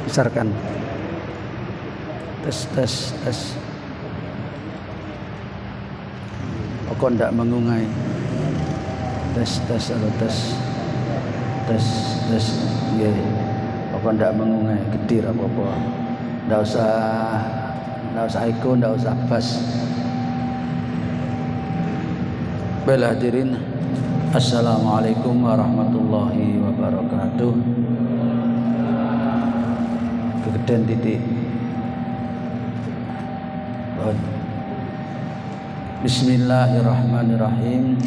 Besarkan. Tes. Kok ndak mengungai. Tes. Nggih. Kok ndak mengungai, gedir apa-apa. Ndak usah eko, ndak usah bas. Baik hadirin, assalamualaikum warahmatullahi wabarakatuh. Kegedean titik. Bismillahirrahmanirrahim.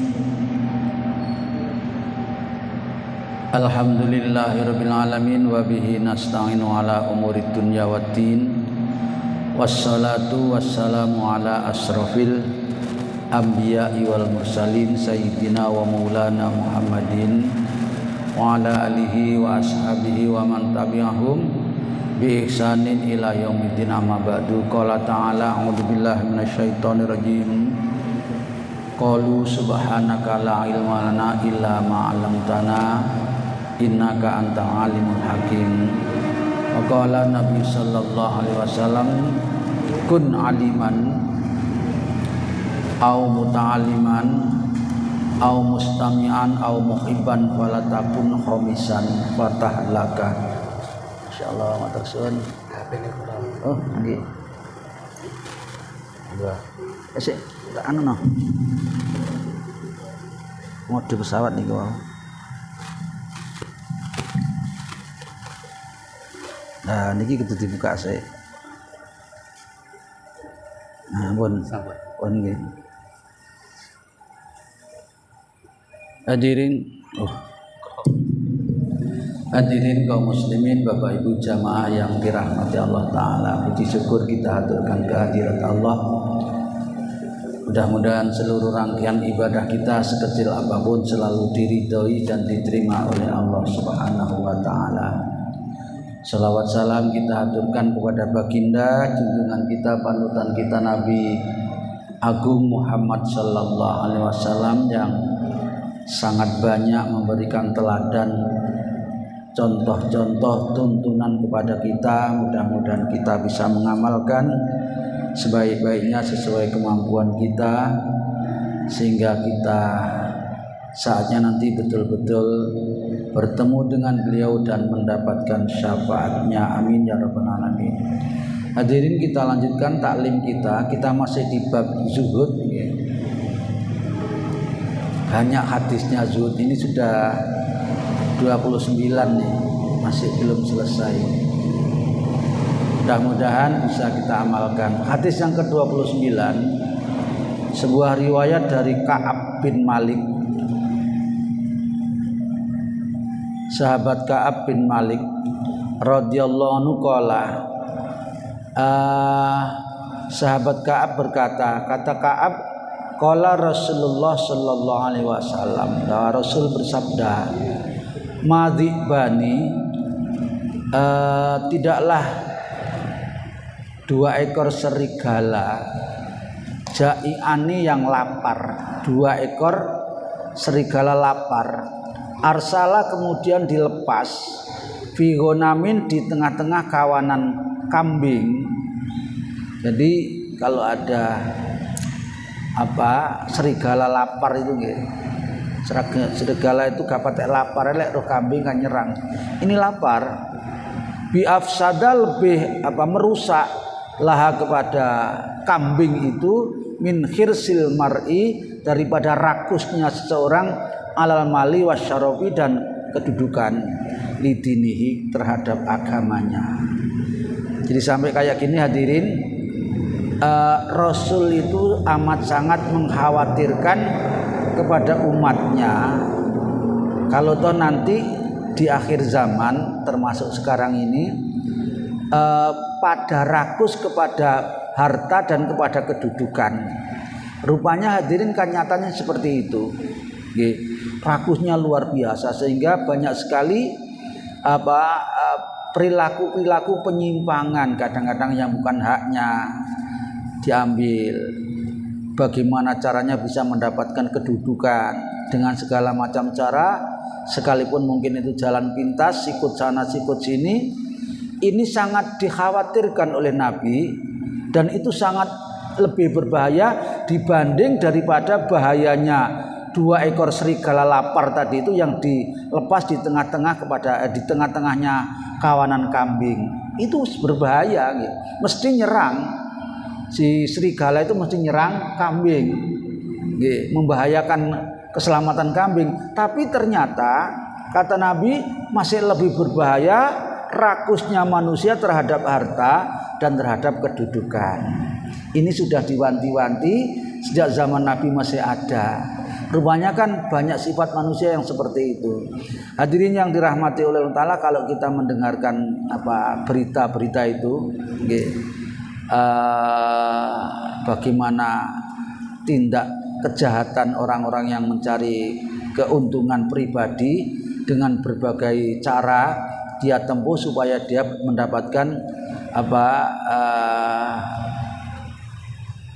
Alhamdulillahirabbil alamin wa bihi nasta'inu ala umurid dunya waddin. Wassalatu wassalamu ala asrofil anbiya'i wal mursalin sayyidina wa maulana Muhammadin wa ala alihi wa ashabihi wa man tabi'ahum bi ihsanin ila yaumiddin. Amma ba'du. Qala ta'ala a'udzubillahi minasyaitonir rajim. Qalu subhanaka la ilma lana illa ma 'allamtana innaka antal alimul hakim. Wa qala Nabi sallallahu alaihi wasallam kun aliman au muta'alliman au mustami'an au muhibban fala takun khamisan fatah laka. Insyaallah matur suwun. HP-ne kurang. Oh, nggih. Dua. Sik, tak anu no. Mode pesawat niku wae. Nah, niki kudu dibuka sik. Nah, pun sabar. Pun nggih. Hadirin kaum muslimin, Bapak Ibu jamaah yang dirahmati Allah Ta'ala, puji syukur kita haturkan kehadirat Allah. Mudah-mudahan seluruh rangkaian ibadah kita sekecil apapun selalu diridhoi dan diterima oleh Allah Subhanahu wa Ta'ala. Salawat salam kita haturkan kepada baginda junjungan kita, panutan kita, Nabi Agung Muhammad sallallahu alaihi wasallam yang sangat banyak memberikan teladan, contoh-contoh tuntunan kepada kita. Mudah-mudahan kita bisa mengamalkan sebaik-baiknya sesuai kemampuan kita, sehingga kita saatnya nanti betul-betul bertemu dengan beliau dan mendapatkan syafaatnya. Amin ya rabbal alamin. Hadirin, kita lanjutkan taklim kita. Kita masih di bab zuhud. Banyak hadisnya zuhud ini sudah 29 nih, masih belum selesai. Mudah-mudahan bisa kita amalkan. Hadis yang ke-29, sebuah riwayat dari Ka'ab bin Malik. Sahabat Ka'ab bin Malik radhiyallahu anhu qala, sahabat Ka'ab berkata, kata Ka'ab, qala Rasulullah sallallahu alaihi wasallam, Rasul bersabda, madhibani, tidaklah dua ekor serigala, jai'ani yang lapar, dua ekor serigala lapar, arsala kemudian dilepas, fi ghonamin di tengah-tengah kawanan kambing. Jadi kalau ada serigala lapar itu gitu. Serigala itu gak patek lapar, elek roh kambing kan nyerang. Ini lapar. Bi afsada lebih merusak laha kepada kambing itu min khirsil mar'i daripada rakusnya seseorang alal mali wasyarofi dan kedudukan lidinihi terhadap agamanya. Jadi sampai kayak gini hadirin, Rasul itu amat sangat mengkhawatirkan kepada umatnya kalau toh nanti di akhir zaman termasuk sekarang ini pada rakus kepada harta dan kepada kedudukan. Rupanya hadirin kan nyatanya seperti itu. Rakusnya luar biasa sehingga banyak sekali perilaku-perilaku penyimpangan, kadang-kadang yang bukan haknya diambil. Bagaimana caranya bisa mendapatkan kedudukan dengan segala macam cara, sekalipun mungkin itu jalan pintas, sikut sana sikut sini, ini sangat dikhawatirkan oleh Nabi, dan itu sangat lebih berbahaya dibanding daripada bahayanya 2 ekor serigala lapar tadi itu yang dilepas di tengah-tengahnya kawanan kambing. Itu berbahaya gitu. Mesti nyerang, si serigala itu mesti nyerang kambing gitu, membahayakan keselamatan kambing. Tapi ternyata kata Nabi masih lebih berbahaya rakusnya manusia terhadap harta dan terhadap kedudukan. Ini sudah diwanti-wanti sejak zaman Nabi masih ada. Rupanya kan banyak sifat manusia yang seperti itu. Hadirin yang dirahmati oleh Allah Ta'ala, kalau kita mendengarkan berita-berita itu, bagaimana tindak kejahatan orang-orang yang mencari keuntungan pribadi dengan berbagai cara dia tempuh supaya dia mendapatkan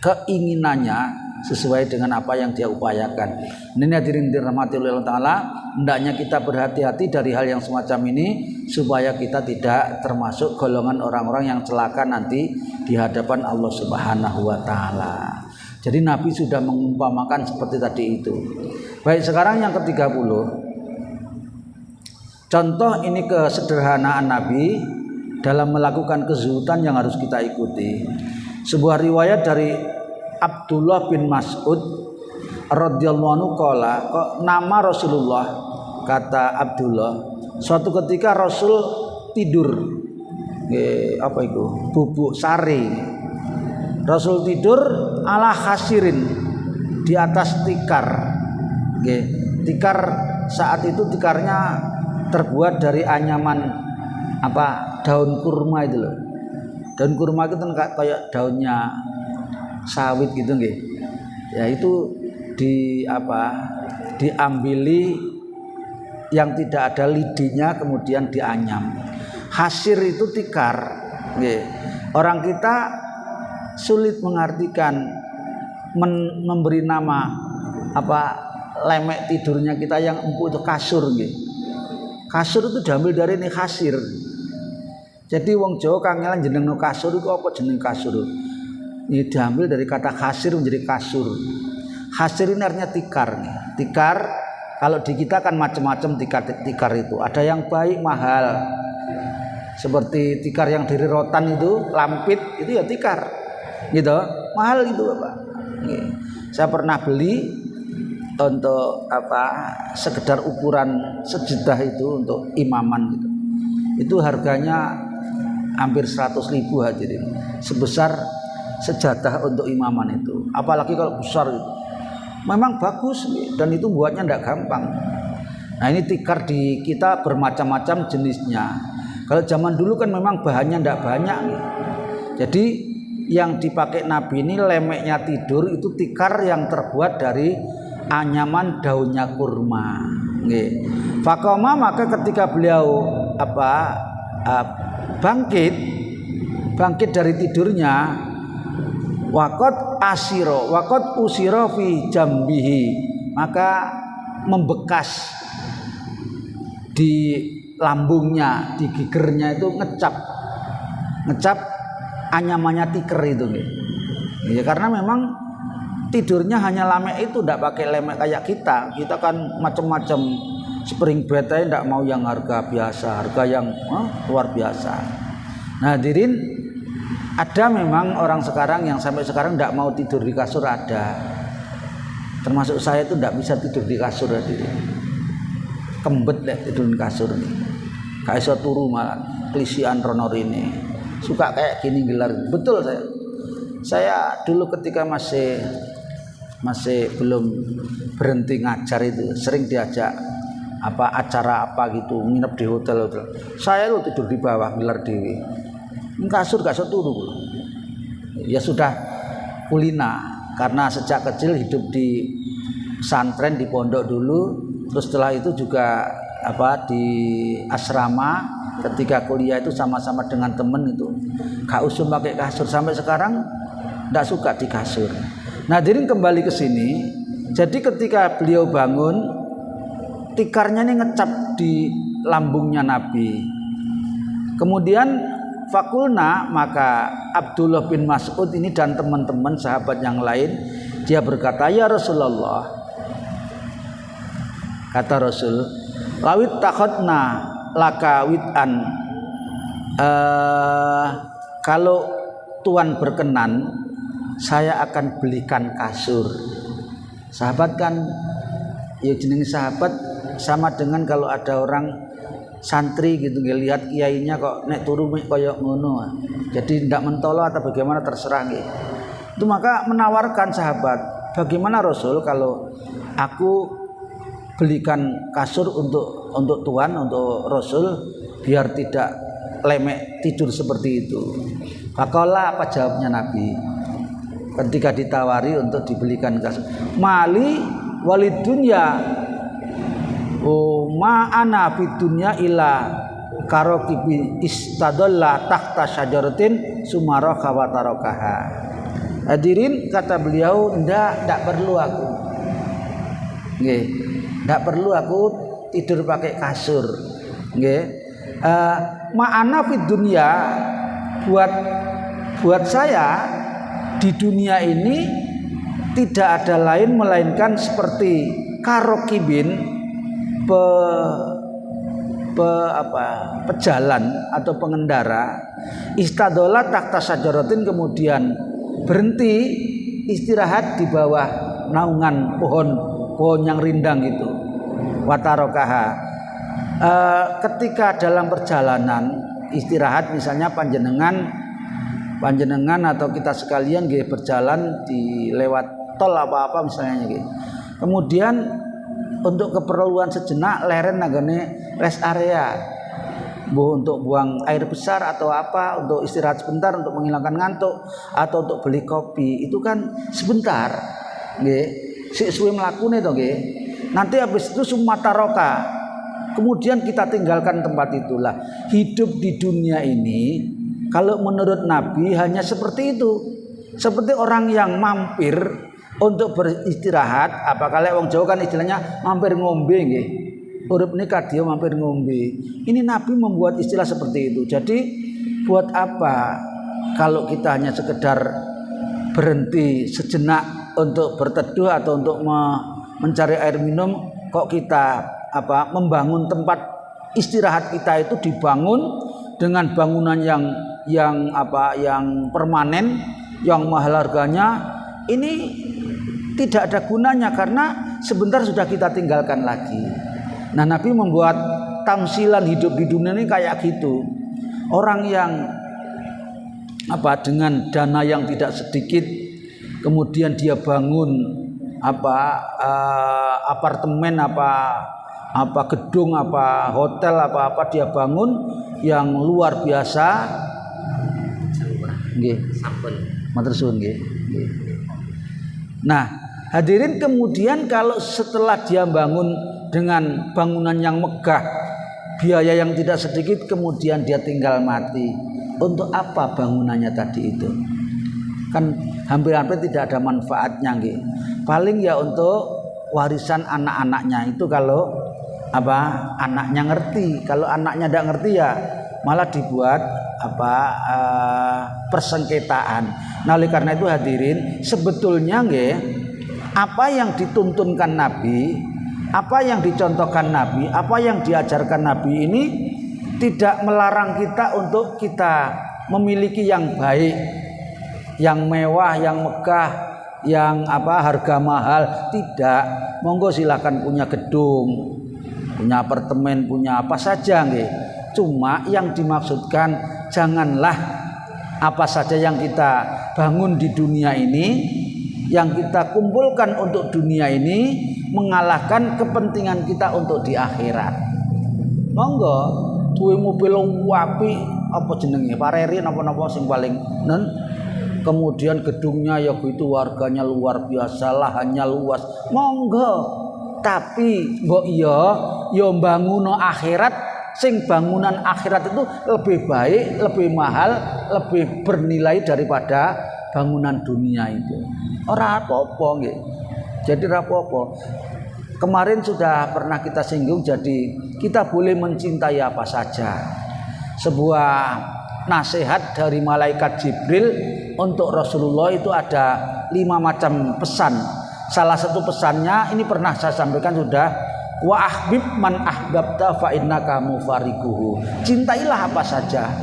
keinginannya sesuai dengan apa yang dia upayakan. Ini hadirin dirahmati oleh Allah Ta'ala, hendaknya kita berhati-hati dari hal yang semacam ini supaya kita tidak termasuk golongan orang-orang yang celaka nanti di hadapan Allah Subhanahu wa Ta'ala. Jadi Nabi sudah mengumpamakan seperti tadi itu. Baik, sekarang yang ke-30. Contoh ini kesederhanaan Nabi dalam melakukan kezuhudan yang harus kita ikuti. Sebuah riwayat dari Abdullah bin Mas'ud radhiyallahu anhu qala, nama Rasulullah, kata Abdullah, suatu ketika Rasul tidur, bubuk sari. Rasul tidur ala khasirin, di atas tikar. Tikar saat itu tikarnya terbuat dari anyaman daun kurma itu loh. Daun kurma itu kan kayak daunnya sawit gitu nggih. Ya itu diambili yang tidak ada lidinya kemudian dianyam. Hasir itu tikar. Nggih. Orang kita sulit mengartikan memberi nama lemek tidurnya kita yang empuk itu kasur nggih. Kasur itu diambil dari ini hasir. Jadi wong Jawa kangelan jeneng kasur itu apa jeneng kasur? Ini diambil dari kata khasir menjadi kasur. Khasir ini artinya tikar. Tikar kalau di kita kan macam-macam tikar itu. Ada yang baik mahal, seperti tikar yang dari rotan itu, lampit itu ya tikar, gitu. Mahal itu Bapak. Saya pernah beli untuk sekedar ukuran sejedah itu untuk imaman gitu. Itu harganya hampir 100.000 hadirin. Sebesar sejadah untuk imaman itu, apalagi kalau besar itu memang bagus dan itu buatnya tidak gampang. Nah ini tikar di kita bermacam-macam jenisnya. Kalau zaman dulu kan memang bahannya tidak banyak. Jadi yang dipakai Nabi ini lemeknya tidur itu tikar yang terbuat dari anyaman daunnya kurma. Fakoma, maka ketika beliau bangkit dari tidurnya, wakot usiro fi jambihi, maka membekas di lambungnya, di gigernya itu ngecap anyamannya tikar itu ya, karena memang tidurnya hanya lemek itu, tidak pakai lemek kayak kita kan macam-macam. Spring bed aja tidak mau yang harga biasa, harga yang luar biasa. Nah hadirin, ada memang orang sekarang yang sampai sekarang tidak mau tidur di kasur, ada. Termasuk saya itu tidak bisa tidur di kasur hadirin. Kembet deh tidur di kasur nih. Gak iso turu malah, kelisian ronor ini. Suka kayak gini gelar. Betul saya dulu ketika masih belum berhenti ngajar itu sering diajak acara gitu, nginep di hotel. Saya lo tidur di bawah gelar dewi. Kasur gak iso turu. Ya sudah kulina, karena sejak kecil hidup di pesantren, di pondok dulu, terus setelah itu juga di asrama. Ketika kuliah itu sama-sama dengan temen itu gak usum pakai kasur, sampai sekarang gak suka di kasur. Nah jadi kembali ke sini, jadi ketika beliau bangun, tikarnya ini ngecap di lambungnya Nabi. Kemudian fakulna, maka Abdullah bin Mas'ud ini dan teman-teman sahabat yang lain, dia berkata, ya Rasulullah, kata Rasul, lawit takhotna laka wit'an, kalau Tuhan berkenan, saya akan belikan kasur. Sahabat kan, ya jenenge sahabat sama dengan kalau ada orang santri gitu, lihat kiainya kok nek turu koyo ngono, jadi ndak mentolo atau bagaimana terserah gitu. Itu maka menawarkan sahabat, bagaimana Rasul kalau aku belikan kasur untuk Tuhan, untuk Rasul, biar tidak lemek tidur seperti itu. Maka apa jawabnya Nabi ketika ditawari untuk dibelikan kasur? Mali walid dunya, ma ana fid dunya ila karokibi istadalla tahta syajaratin sumara khawatarakaha. Hadirin, kata beliau, ndak perlu aku. Nggih. Ndak perlu aku tidur pakai kasur. Nggih. Ma'ana fid dunya, buat saya di dunia ini tidak ada lain melainkan seperti karokibin, pejalan atau pengendara, istadola takta sajaratin, kemudian berhenti istirahat di bawah naungan pohon yang rindang itu, watarokaha. Ketika dalam perjalanan istirahat, misalnya panjenengan atau kita sekalian berjalan di lewat tol apa misalnya gitu. Kemudian untuk keperluan sejenak leren nagane rest area, untuk buang air besar atau apa, untuk istirahat sebentar, untuk menghilangkan ngantuk, atau untuk beli kopi, itu kan sebentar, nggih. Sik suwe mlakune to nggih. Nanti habis itu sumataroka, kemudian kita tinggalkan tempat itulah. Hidup di dunia ini kalau menurut Nabi hanya seperti itu, seperti orang yang mampir untuk beristirahat. Apa kalau wong Jawa kan istilahnya mampir ngombe nggih. Urip nikah dia mampir ngombe. Ini Nabi membuat istilah seperti itu. Jadi buat apa kalau kita hanya sekedar berhenti sejenak untuk berteduh atau untuk mencari air minum, kok kita membangun tempat istirahat kita itu dibangun dengan bangunan yang permanen, yang mahal harganya. Ini tidak ada gunanya karena sebentar sudah kita tinggalkan lagi. Nah, Nabi membuat tamsilan hidup di dunia ini kayak gitu. Orang yang dengan dana yang tidak sedikit, kemudian dia bangun apartemen, gedung, hotel, dia bangun yang luar biasa. Nggih. Sampun. Matur suwun nggih. Nah, hadirin, kemudian kalau setelah dia bangun dengan bangunan yang megah, biaya yang tidak sedikit, kemudian dia tinggal mati, untuk apa bangunannya tadi itu? Kan hampir-hampir tidak ada manfaatnya nggih. Paling ya untuk warisan anak-anaknya, itu kalau anaknya ngerti. Kalau anaknya tidak ngerti ya malah dibuat persengketaan. Nah, oleh karena itu hadirin, sebetulnya nggih, apa yang dituntunkan Nabi, apa yang dicontohkan Nabi, apa yang diajarkan Nabi ini tidak melarang kita untuk kita memiliki yang baik, yang mewah, yang megah, yang harga mahal. Tidak. Monggo silakan punya gedung, punya apartemen, punya apa saja nggih. Cuma yang dimaksudkan janganlah apa saja yang kita bangun di dunia ini, yang kita kumpulkan untuk dunia ini, mengalahkan kepentingan kita untuk di akhirat. Monggo duwe mobil apik, apa jenenge, Pareri napa-napa sing paling kemudian gedungnya ya gitu, warganya luar biasa, lahannya luas, monggo. Tapi mbok ya banguno akhirat, sing bangunan akhirat itu lebih baik, lebih mahal, lebih bernilai daripada bangunan dunia itu. Ora apa-apa nggih. Jadi ora apa-apa. Kemarin sudah pernah kita singgung, jadi kita boleh mencintai apa saja. Sebuah nasihat dari malaikat Jibril untuk Rasulullah itu ada 5 macam pesan. Salah satu pesannya ini pernah saya sampaikan sudah, wa ahbib man ahbabta fa innaka mufarikuhu. Cintailah apa saja,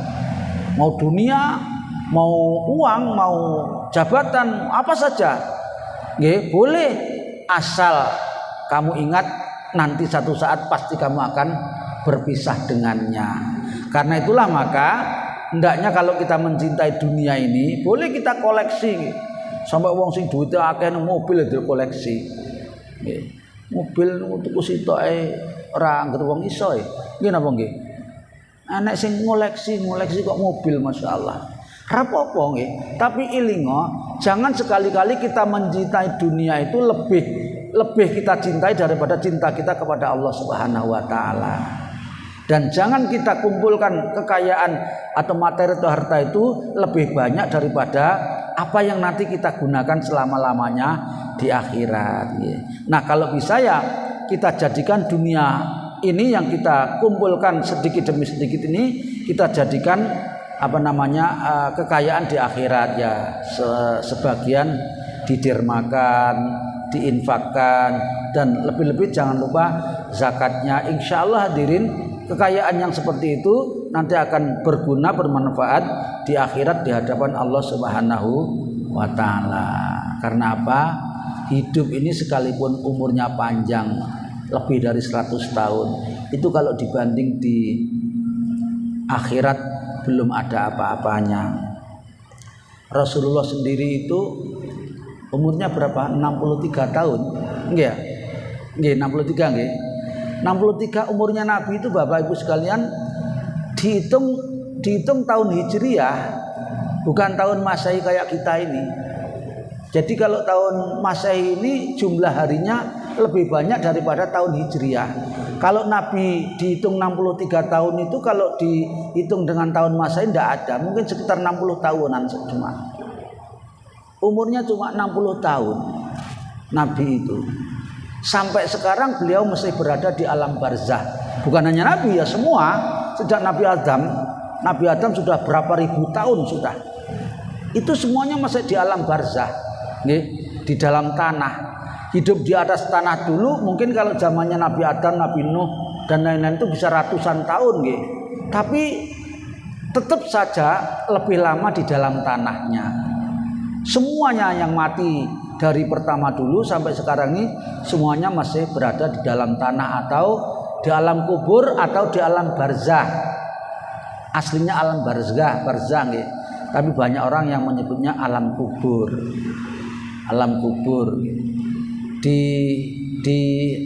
mau dunia, mau uang, mau jabatan, apa saja, boleh, asal kamu ingat nanti satu saat pasti kamu akan berpisah dengannya. Karena itulah maka hendaknya kalau kita mencintai dunia ini, boleh kita koleksi. Sampai wong sing duwite akeh nang mobil itu koleksi. Nggih. Mobil tuku sitoke ora angger wong iso e. Nggih napa nggih? Anek sing ngoleksi kok mobil masyaallah. Ora apa-apa nggih, tapi ilingo jangan sekali-kali kita mencintai dunia itu lebih kita cintai daripada cinta kita kepada Allah Subhanahu wa taala. Dan jangan kita kumpulkan kekayaan atau materi atau harta itu lebih banyak daripada apa yang nanti kita gunakan selama-lamanya di akhirat. Nah kalau bisa ya kita jadikan dunia ini yang kita kumpulkan sedikit demi sedikit ini kita jadikan kekayaan di akhirat ya. Sebagian didermakan, diinfakkan, dan lebih-lebih jangan lupa zakatnya. Insya Allah hadirin, kekayaan yang seperti itu nanti akan berguna, bermanfaat di akhirat di hadapan Allah Subhanahu wa taala. Karena apa? Hidup ini sekalipun umurnya panjang lebih dari 100 tahun, itu kalau dibanding di akhirat belum ada apa-apanya. Rasulullah sendiri itu umurnya berapa? 63 tahun. Nggih. Nggih, 63 nggih. 63 umurnya Nabi itu Bapak Ibu sekalian, dihitung tahun Hijriah, bukan tahun Masehi kayak kita ini. Jadi kalau tahun Masehi ini jumlah harinya lebih banyak daripada tahun Hijriah. Kalau Nabi dihitung 63 tahun itu, kalau dihitung dengan tahun Masehi tidak ada, mungkin sekitar 60 tahunan cuma. Umurnya cuma 60 tahun Nabi itu. Sampai sekarang beliau masih berada di alam barzah. Bukan hanya Nabi ya, semua. Sejak Nabi Adam sudah berapa ribu tahun sudah. Itu semuanya masih di alam barzah, di dalam tanah. Hidup di atas tanah dulu mungkin kalau zamannya Nabi Adam, Nabi Nuh dan lain-lain itu bisa ratusan tahun, tapi tetap saja lebih lama di dalam tanahnya. Semuanya yang mati dari pertama dulu sampai sekarang ini semuanya masih berada di dalam tanah atau di alam kubur atau di alam barzah. Aslinya alam barzah, tapi banyak orang yang menyebutnya alam kubur. Alam kubur di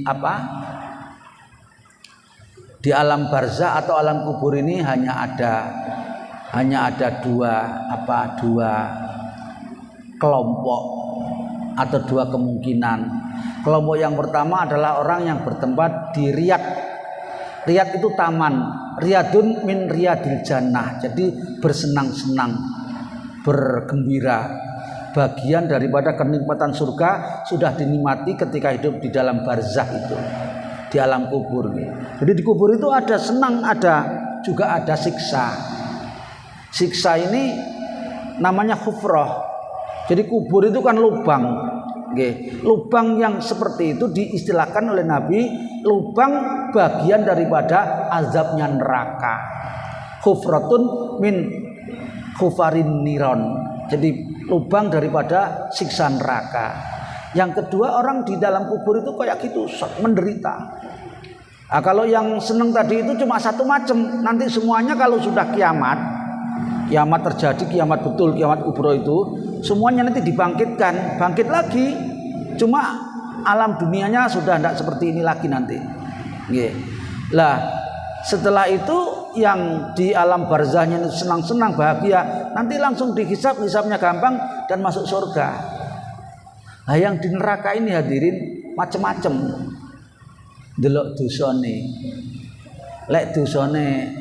alam barzah atau alam kubur ini hanya ada dua kelompok atau dua kemungkinan. Kelompok yang pertama adalah orang yang bertempat di Riyadh. Riyadh itu taman, riyadun min riyadil jannah. Jadi bersenang-senang, bergembira. Bagian daripada kenikmatan surga sudah dinikmati ketika hidup di dalam barzah itu, di alam kubur. Jadi di kubur itu ada senang, juga ada siksa. Siksa ini namanya khufrah. Jadi kubur itu kan lubang. Lubang yang seperti itu diistilahkan oleh Nabi lubang bagian daripada azabnya neraka. Khufratun min khufarin niron. Jadi lubang daripada siksa neraka. Yang kedua, orang di dalam kubur itu kayak gitu, menderita. Nah, kalau yang senang tadi itu cuma satu macam. Nanti semuanya kalau sudah kiamat terjadi, kiamat betul, kiamat kubro itu, semuanya nanti dibangkitkan, bangkit lagi. Cuma alam dunianya sudah tidak seperti ini lagi nanti. Lah, setelah itu yang di alam barzahnya senang-senang bahagia, nanti langsung dihisab, hisabnya gampang dan masuk surga. Nah, yang di neraka ini hadirin macam-macam. Delok dosane. Lek dosane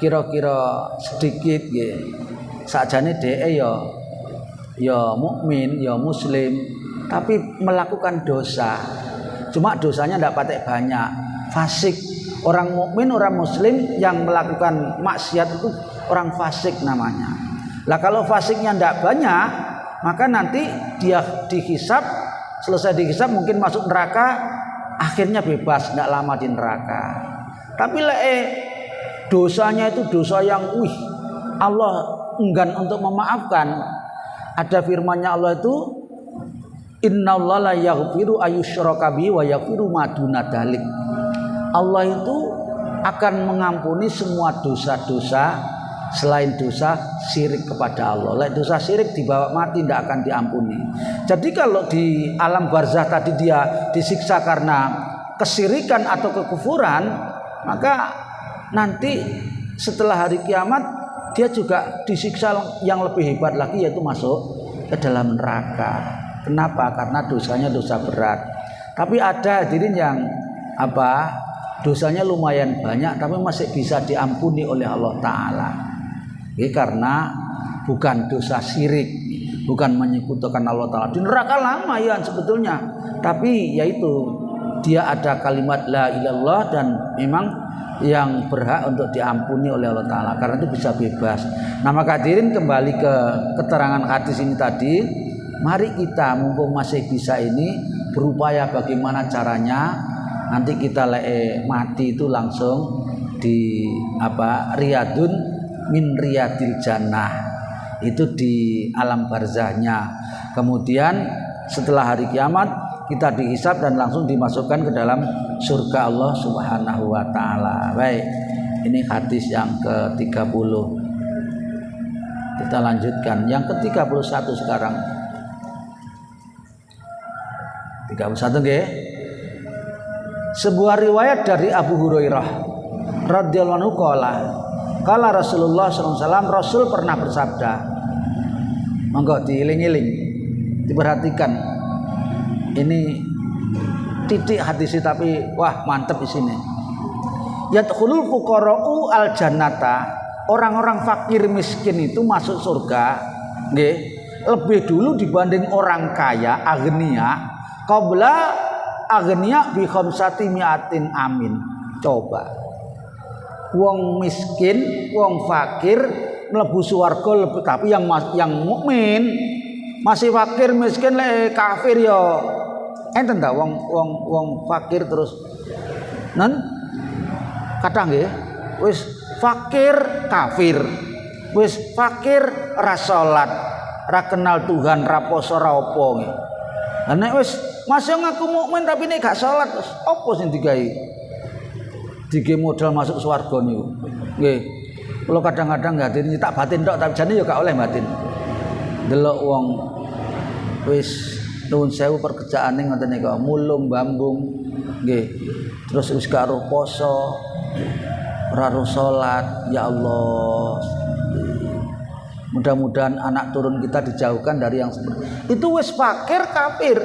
kira-kira sedikit nggih. Sakjane dhek ya mukmin, ya muslim, tapi melakukan dosa. Cuma dosanya ndak patek banyak. Fasik, Orang mukmin, orang muslim yang melakukan maksiat itu orang fasik namanya. Lah kalau fasiknya tidak banyak, maka nanti dia dihisab, selesai dihisab mungkin masuk neraka, akhirnya bebas, tidak lama di neraka. Tapi dosanya itu dosa yang Allah enggan untuk memaafkan. Ada firman-Nya Allah itu, innallaha la yaghfiru ayyusyraka bihi wa yaghfiru ma duna dzalik. Allah itu akan mengampuni semua dosa-dosa selain dosa syirik kepada Allah. Lah dosa syirik dibawa mati tidak akan diampuni. Jadi kalau di alam barzah tadi dia disiksa karena kesyirikan atau kekufuran, maka nanti setelah hari kiamat dia juga disiksa yang lebih hebat lagi, yaitu masuk ke dalam neraka. Kenapa? Karena dosanya dosa berat. Tapi ada hadirin yang dosanya lumayan banyak tapi masih bisa diampuni oleh Allah Ta'ala. Karena bukan dosa syirik, bukan menyekutukan Allah Ta'ala. Di neraka lama ya sebetulnya, tapi yaitu dia ada kalimat la ilallah dan memang yang berhak untuk diampuni oleh Allah Ta'ala, karena itu bisa bebas. Nah maka hadirin kembali ke keterangan hadis ini tadi, mari kita mumpung masih bisa ini berupaya bagaimana caranya nanti kita mati itu langsung di riyadun min riyadil jannah, itu di alam barzahnya. Kemudian setelah hari kiamat kita dihisab dan langsung dimasukkan ke dalam surga Allah Subhanahu wa taala. Baik, ini hadis yang ke-30. Kita lanjutkan yang ke-31 sekarang. 31 nggih. Sebuah riwayat dari Abu Hurairah radhiyallahu anhu qala Rasulullah sallallahu alaihi wasallam, Rasul pernah bersabda. Monggo diiling-iling, diperhatikan. Ini titik hadis tapi wah mantep di sini. Yadkhulul fuqara'u al jannata, orang-orang fakir miskin itu masuk surga nggih lebih dulu dibanding orang kaya agnia, qabla agnia bi khamsati mi'atin amin. Coba wong miskin, wong fakir mlebu swarga lebih, tapi yang mukmin masih fakir miskin kafir ya enten ta wong fakir terus kadang nggih wis fakir kafir, wis fakir ra salat, ra kenal Tuhan, ra poso ra apa nggih. Lah nek wis masih ngaku mukmin tapi nek gak salat apa sing digawe? Dige modal masuk swarga niku. Nggih. Kula kadang-kadang enggak tak batin tok tapi jane ya gak oleh batin. Delok wong wis nuwun sewu pekerjaane ngoten niku mulung bambung nggih. Terus wis karo poso, ora salat, ya Allah. Mudah-mudahan anak turun kita dijauhkan dari yang seperti itu. Wis fakir kafir.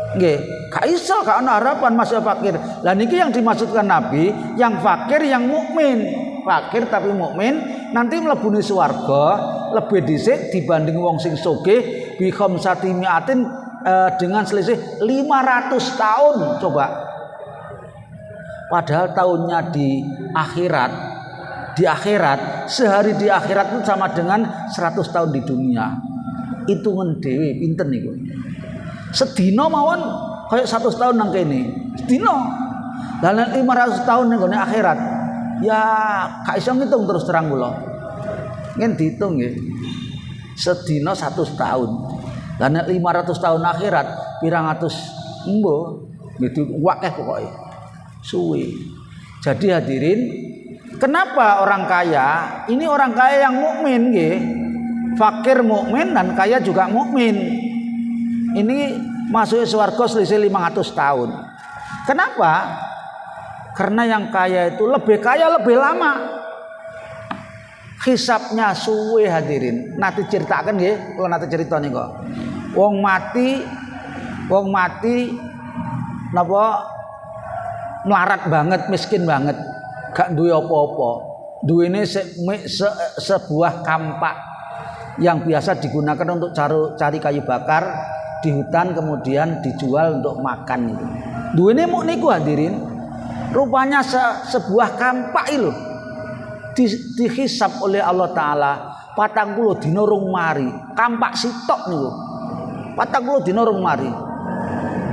Nggih, gak iso, gak ana harapan masih fakir. Lah niki yang dimaksudkan Nabi, yang fakir yang mukmin. Fakir tapi mukmin nanti mlebune swarga lebih dhisik dibanding wong sing sugih bi khamsati mi'atin dengan selisih 500 tahun. Coba. Padahal tahunnya di akhirat sehari di akhirat itu sama dengan 100 tahun di dunia. Hitungan dhewe pinten niku. Sedina mawon kaya 100 tahun nang kene. Sedina. Lah 500 tahun ning gone akhirat. Ya gak iso ngitung terus terang kula. Ngen diitung nggih. Sedina 100 tahun. Lah nek 500 tahun akhirat pirang atus embo gitu wakeh pokoke. Suwi. Jadi hadirin, kenapa orang kaya? Ini orang kaya yang mukmin nggih. Fakir mukmin dan kaya juga mukmin. Ini masuk surga selisih 500 tahun. Kenapa? Karena yang kaya itu lebih kaya lebih lama. Hisabnya suwe hadirin. Nanti ceritakan nggih, kula nanti cerita nih kok. Wong mati napa melarat banget, miskin banget, gak duwe apa-apa. Duwene sebuah kampak yang biasa digunakan untuk cari kayu bakar di hutan kemudian dijual untuk makan itu. Duwene muk niku hadirin. Rupanya sebuah kampak itu dihisab oleh Allah Ta'ala 40 dina rung mari. Kampak sitok niku 40 dina rung mari.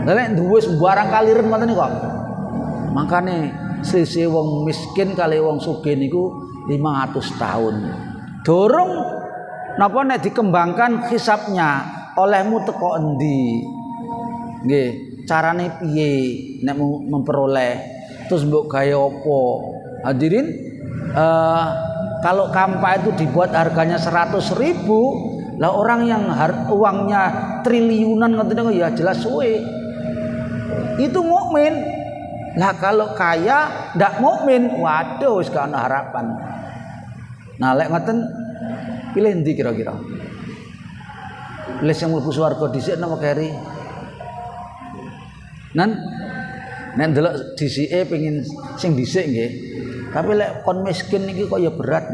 Nek duwe sembarang kaliren ngoten niku. Makane selisih wong miskin kali wong sugih niku 500 tahun. Dorong napa nek dikembangkan hisabnya olehmu teko endi? Nggih, carane piye nek memperoleh terus mbok gawe apa? Hadirin, kalau kampak itu dibuat harganya 100.000, lah orang yang uangnya triliunan ngoten ya jelas suwe. Itu mukmin. Lah kalau kaya ndak mukmin, waduh wis gak ana harapan. Nah lek ngoten pilih ndi kira-kira? Pilih sing mlebu swarga dhisik napa keri? Nek ndelok dhisike pengin sing dhisik nggih. Tapi lek kon miskin iki kok ya berat.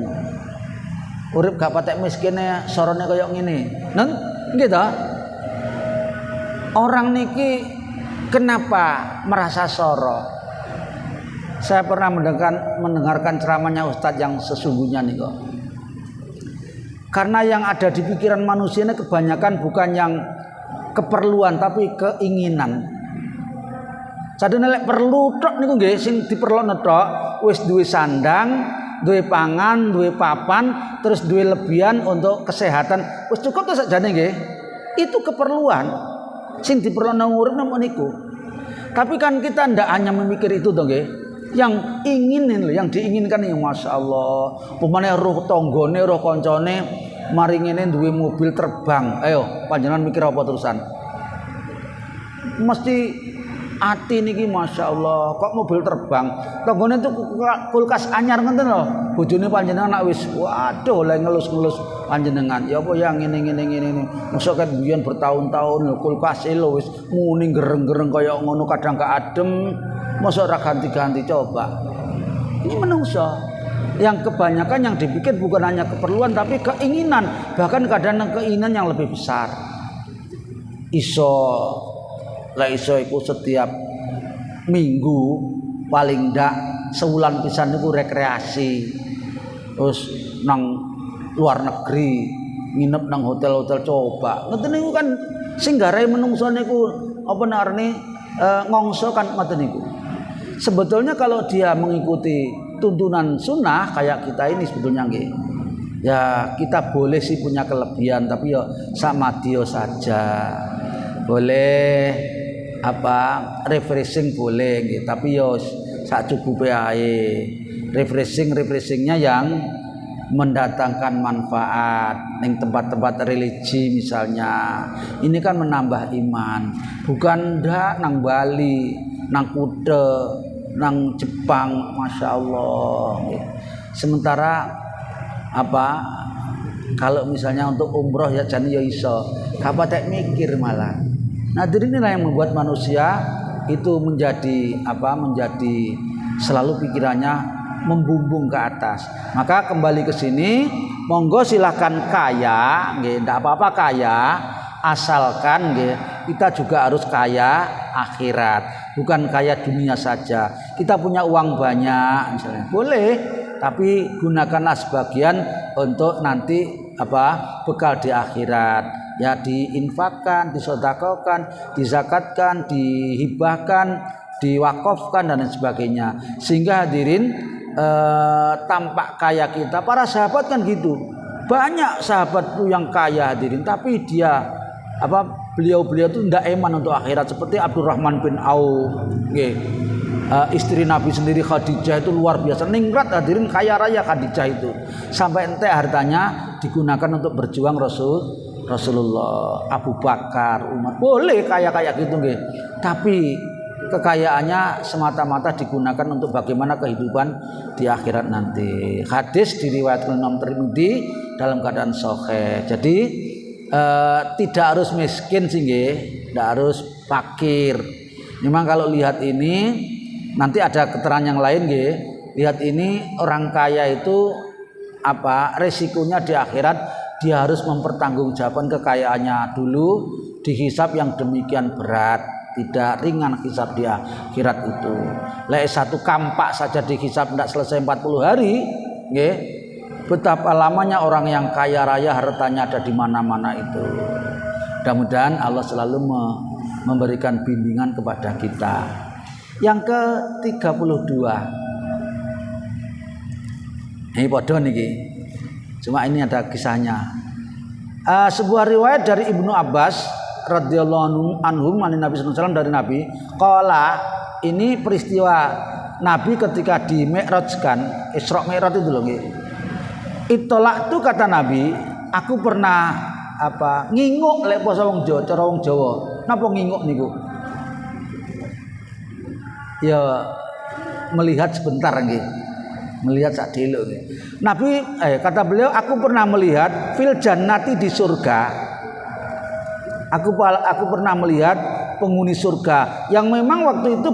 Urip gak patek miskine sorone kaya ngene. Nen nggih ta? Orang niki kenapa merasa soro? Saya pernah mendengarkan ceramahnya Ustadz yang sesungguhnya nih kok. Karena yang ada di pikiran manusia ini kebanyakan bukan yang keperluan tapi keinginan. Sadene lek perlu tok niku nggih sing diperlokno tok, wis duwe sandang, duwe pangan, duwe papan, terus duwe lebihan untuk kesehatan. Wis cukup to sakjane nggih. Itu keperluan. Sing diperlokno urip napa niku. Tapi kan kita ndak hanya memikir itu to nggih. Yang ingin lho, yang diinginkan ya Masya Allah. Pemane roh tanggane, roh kancane mari ngene duwe mobil terbang. Ayo, panjenengan mikir apa terusan? Mesti ati niki Masya Allah, kok mobil terbang. Tanggane itu kulkas anyar ngoten lho. Bojone panjenengan nak wis waduh oleh ngelus-ngelus panjenengan. Ya apa ya ngene. Mosok kan biyen bertahun-tahun lho kulkas lho wis muni gereng-gereng kaya ngono kadang gak adem. Mosok ora ganti-ganti coba. Ini menungso yang kebanyakan yang dipikir bukan hanya keperluan tapi keinginan, bahkan kadang keinginan yang lebih besar. Iso iku setiap minggu paling ndak sebulan pisan niku rekreasi. Terus nang luar negeri, nginep nang hotel-hotel coba. Ngoten niku kan sing garahe menungso niku apa narane ngongso kan ngoten niku. Sebetulnya kalau dia mengikuti tuntunan sunnah kayak kita ini sebetulnya nggih. Ya kita boleh sih punya kelebihan tapi ya sama dia saja. Boleh refreshing boleh nggih, tapi ya sak cukupe ae. Refreshingnya yang mendatangkan manfaat ning tempat-tempat religi misalnya. Ini kan menambah iman. Bukan ndak nang Bali, nang Kuta, nang Jepang, Masya Allah. Sementara kalau misalnya untuk umroh ya jane ya iso, kapatek mikir malah. Nah, jadi inilah yang membuat manusia itu menjadi selalu pikirannya membumbung ke atas. Maka kembali ke sini, monggo silahkan kaya, nggih, ndak apa-apa kaya, asalkan nggih kita juga harus kaya akhirat, bukan kaya dunia saja. Kita punya uang banyak misalnya, boleh, tapi gunakanlah sebagian untuk nanti bekal di akhirat. Ya diinfakkan, disedekahkan, dizakatkan, dihibahkan, diwakafkan dan lain sebagainya. Sehingga hadirin tampak kaya kita. Para sahabat kan gitu. Banyak sahabat yang kaya hadirin, tapi dia beliau itu tidak eman untuk akhirat seperti Abdurrahman bin Auf. Istri Nabi sendiri Khadijah itu luar biasa ningrat hadirin, kaya raya Khadijah itu. Sampai ente hartanya digunakan untuk berjuang Rasulullah, Abu Bakar, Umar. Boleh kaya-kaya gitu nggih. Tapi kekayaannya semata-mata digunakan untuk bagaimana kehidupan di akhirat nanti. Hadis diriwayatkan Imam Tirmidzi dalam keadaan sahih. Jadi tidak harus miskin sih nggih, tidak harus fakir. Memang kalau lihat ini nanti ada keterangan yang lain nggih. Lihat ini orang kaya itu resikonya di akhirat, dia harus mempertanggungjawabkan kekayaannya dulu, dihisab yang demikian berat. tidak ringan hisab di akhirat itu. Satu kampak saja dihisab tidak selesai 40 hari, nggih. Betapa lamanya orang yang kaya raya hartanya ada di mana-mana itu. Mudah-mudahan Allah selalu memberikan bimbingan kepada kita. Yang ke-32. Ini podo niki. Cuma ini ada kisahnya. Sebuah riwayat dari Ibnu Abbas radhiyallahu anhu Nabi sallallahu alaihi wasallam dari Nabi, qala, ini peristiwa Nabi ketika di Mi'rajkan, Isra Mi'raj itu loh nggih. Itolak itu kata Nabi, aku pernah nginguk lek basa wong Jawa, cara wong Jawa. Napa nginguk niku? Ya melihat sebentar nggih. Melihat sak delok nggih. Nabi kata beliau, aku pernah melihat fil jannati di surga. Aku pernah melihat penghuni surga yang memang waktu itu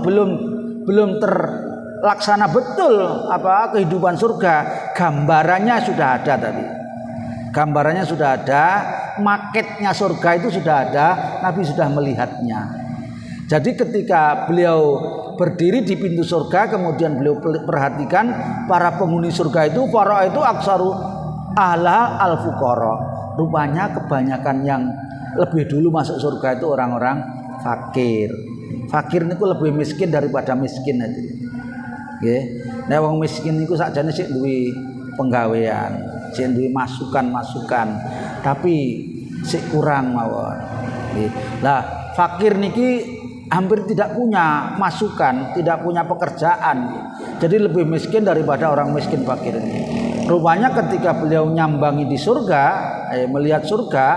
belum terlaksana betul kehidupan surga. Gambarannya sudah ada tadi. Gambarannya sudah ada, maketnya surga itu sudah ada, Nabi sudah melihatnya. Jadi ketika beliau berdiri di pintu surga, kemudian beliau perhatikan para penghuni surga itu, para itu aksaru ahla al-fuqara. Rupanya kebanyakan yang lebih dulu masuk surga itu orang-orang fakir. Fakir niku lebih miskin daripada miskin itu. Nggih. Nek wong miskin niku sakjane sik duwe penggawean, sik duwe masukan-masukan, tapi sik kurang mawon. Nggih. Lah, fakir niki hampir tidak punya masukan, tidak punya pekerjaan. Jadi lebih miskin daripada orang miskin fakir ini. Rupanya ketika beliau nyambangi di surga, melihat surga,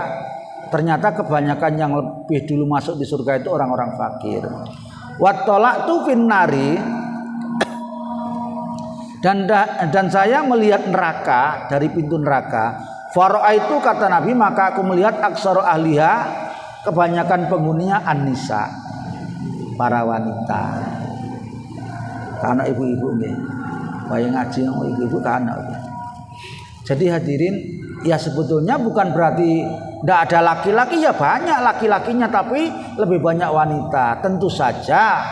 ternyata kebanyakan yang lebih dulu masuk di surga itu orang-orang fakir. Wattola'tu finnari, dan saya melihat neraka dari pintu neraka. Faro'a itu kata Nabi, maka aku melihat aksaru ahliha, kebanyakan penghuninya an-nisa, para wanita. Karena ibu-ibu nggih. Wae ngaji nang ibu-ibu kana. Jadi hadirin, ya sebetulnya bukan berarti tidak ada laki-laki, ya banyak laki-lakinya, tapi lebih banyak wanita. Tentu saja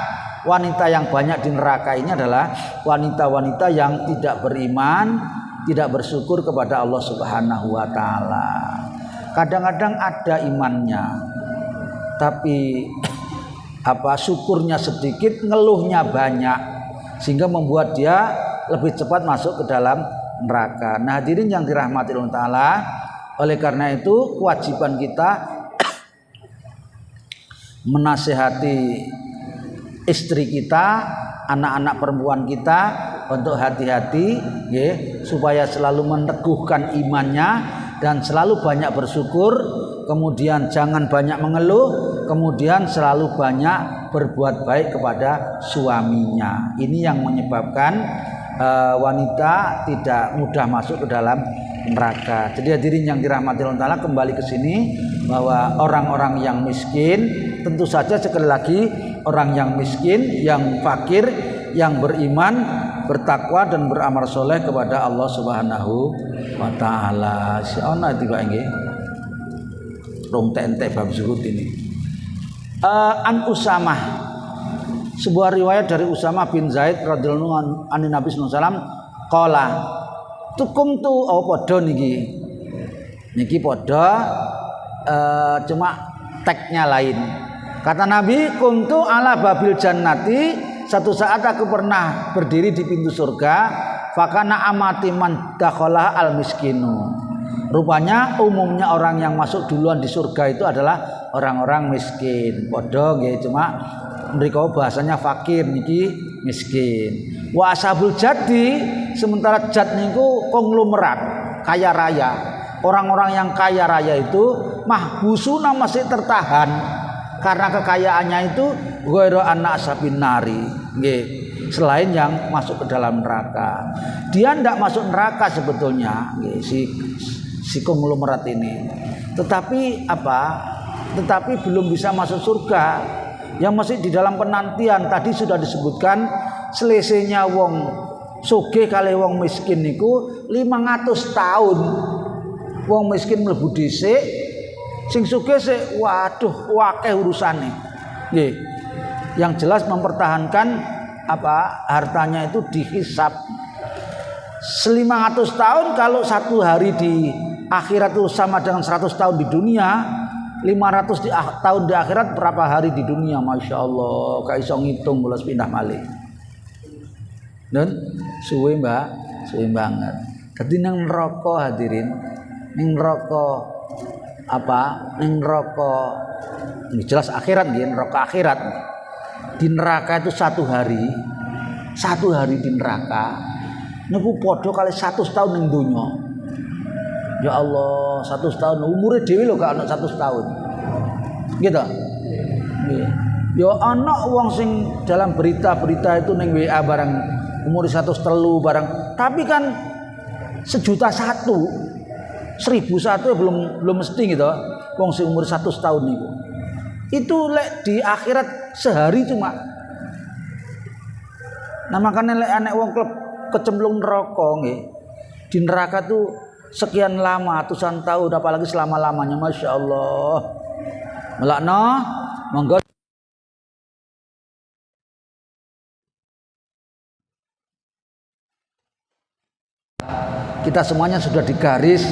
wanita yang banyak di neraka ini adalah wanita-wanita yang tidak beriman, tidak bersyukur kepada Allah Subhanahu wa taala. Kadang-kadang ada imannya, tapi syukurnya sedikit, ngeluhnya banyak, sehingga membuat dia lebih cepat masuk ke dalam neraka. Nah, hadirin yang dirahmati Allah taala, oleh karena itu kewajiban kita menasihati istri kita, anak-anak perempuan kita untuk hati-hati, supaya selalu meneguhkan imannya dan selalu banyak bersyukur, kemudian jangan banyak mengeluh, kemudian selalu banyak berbuat baik kepada suaminya. Ini yang menyebabkan wanita tidak mudah masuk ke dalam neraka. Jadi hadirin yang dirahmati Allah Ta'ala, kembali ke sini bahwa orang-orang yang miskin, tentu saja sekali lagi orang yang miskin, yang fakir, yang beriman, bertakwa dan beramal soleh kepada Allah Subhanahu wa taala. Siana tiba nggih. Rong entek bab zuhud ini. An Usamah, sebuah riwayat dari Usamah bin Zaid radhiyallahu anhu Nabi sallallahu alaihi wasallam qala tukum tu padha niki padha cuma tagnya lain. Kata Nabi, kuntu ala babil jannati, satu saat aku pernah berdiri di pintu surga, fakana amati man dakhala al miskinu. Rupanya umumnya orang yang masuk duluan di surga itu adalah orang-orang miskin. Padha nggih, cuma mriko bahasanya fakir, niki miskin. Wa ashabul jaddi, sementara jad niku konglomerat, kaya raya. Orang-orang yang kaya raya itu mahbusuna, masih tertahan karena kekayaannya itu ghairu anna ashabin nari, nggih, selain yang masuk ke dalam neraka. Dia ndak masuk neraka sebetulnya, nggih, si konglomerat ini. Tetapi Tetapi belum bisa masuk surga. Yang masih di dalam penantian. Tadi sudah disebutkan selisihnya wong sugih kali wong miskin niku 500 tahun. Wong miskin mlebu dhisik, sing sugih sik waduh akeh urusane. Nggih. Yang jelas mempertahankan hartanya itu dihisab 500 tahun. Kalau satu hari di akhirat itu sama dengan 100 tahun di dunia, 500 tahun di akhirat berapa hari di dunia? Masya Allah, gak iso ngitung bolos pindah malih. Dan suwe banget. Jadi nang neraka hadirin, ning neraka ning neraka ini jelas akhirat nggih, neraka akhirat. Di neraka itu satu hari di neraka niku padha kali 100 tahun ning donya. Ya Allah, 100 tahun umure dhewe lho gak ana 100 tahun. Gitu. Nggih. Ya ana wong sing dalam berita-berita itu ning WA barang umur 103 barang, tapi kan 1.000.001 1.001 belum mesti gitu. Wong sing umur 100 tahun niku. Itu lek di akhirat sehari cuma. Nah makanya lek anek wong kecemplung neraka nggih. Di neraka tuh sekian lama, ratusan tahun, apalagi selama-lamanya. Masya Allah. Melakno monggo. Kita semuanya sudah digaris,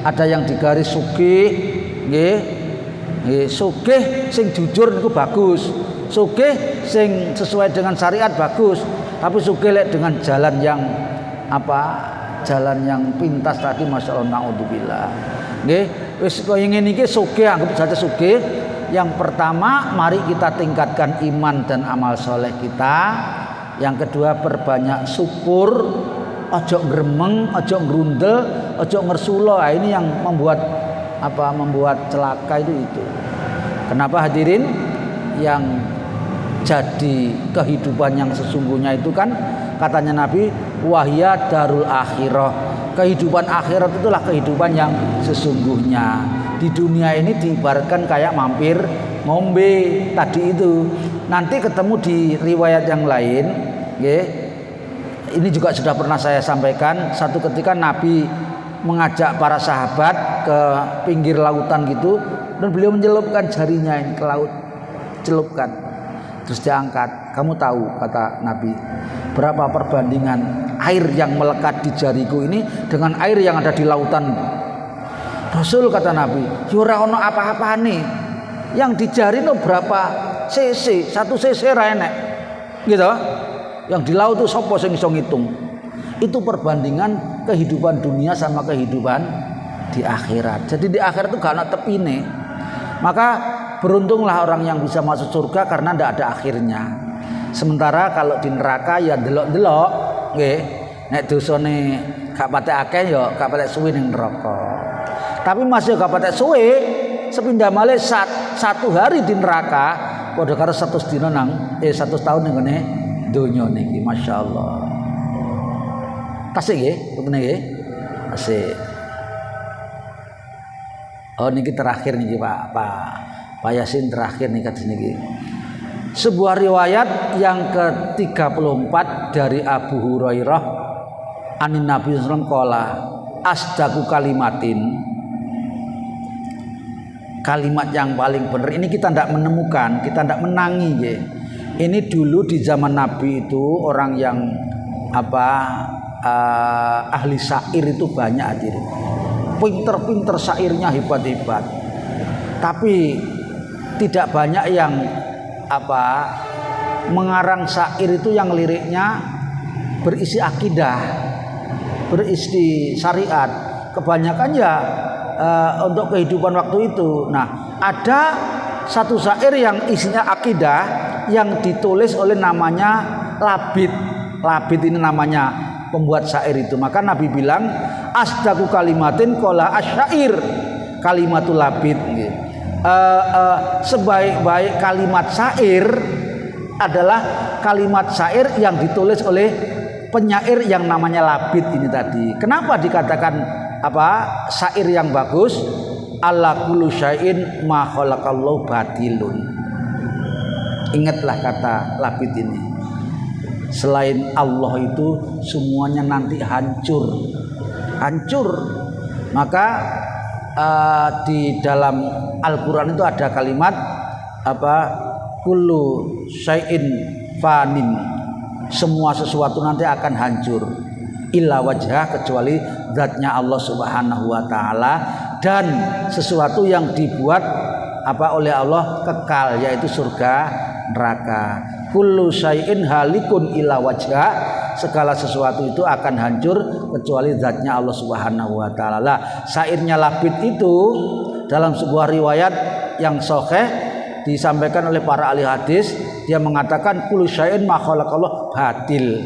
ada yang digaris sugih, nggih. Nggih, sugih sing jujur niku bagus. Sugih sing sesuai dengan syariat bagus. Tapi sugih lek dengan jalan yang jalan yang pintas tadi, Masya Allah, naudzubillah. Nggih, wis kaya ngene iki sugih, anggap saja sugih. Yang pertama, mari kita tingkatkan iman dan amal soleh kita. Yang kedua, perbanyak syukur. Ojo gremeng, ojo ngerundel, ojo ngersula. Ini yang membuat celaka itu. Kenapa hadirin? Yang jadi kehidupan yang sesungguhnya itu kan katanya Nabi, wahya darul akhirah. Kehidupan akhirat itulah kehidupan yang sesungguhnya. Di dunia ini diibaratkan kayak mampir ngombe tadi itu. Nanti ketemu di riwayat yang lain, nggih. Ini juga sudah pernah saya sampaikan. Satu ketika Nabi mengajak para sahabat ke pinggir lautan gitu, dan beliau mencelupkan jarinya ini ke laut, celupkan, terus diangkat. Kamu tahu, kata Nabi, berapa perbandingan air yang melekat di jariku ini dengan air yang ada di lautan? Rasul, kata Nabi, ora ono apa-apane. Yang di jari itu berapa cc? 1 cc ra enek, gitu. Yang di laut itu sapa sing iso ngitung? Itu perbandingan kehidupan dunia sama kehidupan di akhirat. Jadi di akhirat itu gak ada tepine. Maka beruntunglah orang yang bisa masuk surga karena tidak ada akhirnya. Sementara kalau di neraka ya delok-delok, nggih. Nek dosane gak patek akeh ya gak patek suwe ning neraka. Tapi masih gak patek suwe, sepindah malih satu hari di neraka padha karo 100 dina nang 100 tahun ning ngene donya niki. Masya Allah. Tasik nggih, begini nggih. Tasik. Oh niki terakhir niki Pak Yasin, terakhir nih kados niki. Sebuah riwayat yang ke-34 dari Abu Hurairah anin Nabi sallallahu alaihi wasallam qala asdaku kalimatin. Kalimat yang paling benar ini kita tidak menemukan, kita tidak menangi ya. Ini dulu di zaman Nabi itu orang yang ahli syair itu banyak aja. Pinter-pinter syairnya hebat-hebat. Tapi tidak banyak yang mengarang syair itu yang liriknya berisi akidah, berisi syariat. Kebanyakan ya untuk kehidupan waktu itu. Nah, ada satu syair yang isinya akidah yang ditulis oleh namanya Labid. Labid ini namanya pembuat syair itu. Maka Nabi bilang asdaku kalimatin qala asyair kalimatul Labid. Sebaik-baik kalimat syair adalah kalimat syair yang ditulis oleh penyair yang namanya Labid ini tadi. Kenapa dikatakan syair yang bagus? Alla kullu syai'in ma khalaqallahu batilun. Ingatlah kata Labid ini. Selain Allah itu semuanya nanti hancur. Maka di dalam Al-Qur'an itu ada kalimat kullu syai'in fanin, semua sesuatu nanti akan hancur, illa wajhah, kecuali zatnya Allah Subhanahu wa taala, dan sesuatu yang dibuat oleh Allah kekal, yaitu surga neraka. Kullu syai'in halikun illa wajhah, segala sesuatu itu akan hancur kecuali zatnya Allah Subhanahu wa taala. Lah, syairnya Labid itu dalam sebuah riwayat yang sahih disampaikan oleh para ahli hadis, dia mengatakan kullu syai'in ma khalaqallah batil.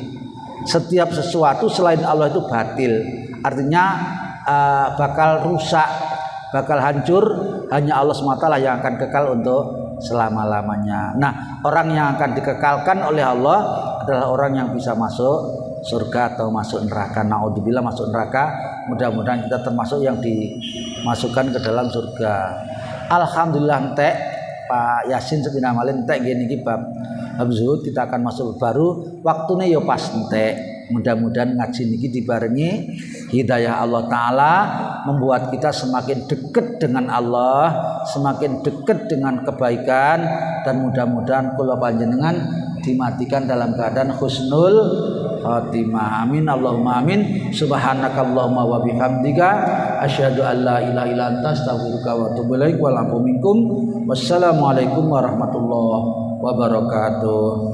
Setiap sesuatu selain Allah itu batil. Artinya bakal rusak, bakal hancur, hanya Allah SWT yang akan kekal untuk selama-lamanya. Nah, orang yang akan dikekalkan oleh Allah adalah orang yang bisa masuk surga atau masuk neraka. Naudzubillah masuk neraka. Mudah-mudahan kita termasuk yang dimasukkan ke dalam surga. Alhamdulillah entek Pak Yasin sepina malin entek gini bab zuhud, kita akan masuk baru waktunya yo pas entek. Mudah-mudahan ngaji niki dibarengi hidayah Allah Ta'ala, membuat kita semakin dekat dengan Allah, semakin dekat dengan kebaikan, dan mudah-mudahan kula panjenengan dimatikan dalam keadaan husnul khatimah. Amin Allahumma amin. Subhanakallahumma wa bihamdika asyhadu an la ilaha illa anta astaghfiruka wa atubu ilaik. Wassalamualaikum warahmatullahi wabarakatuh.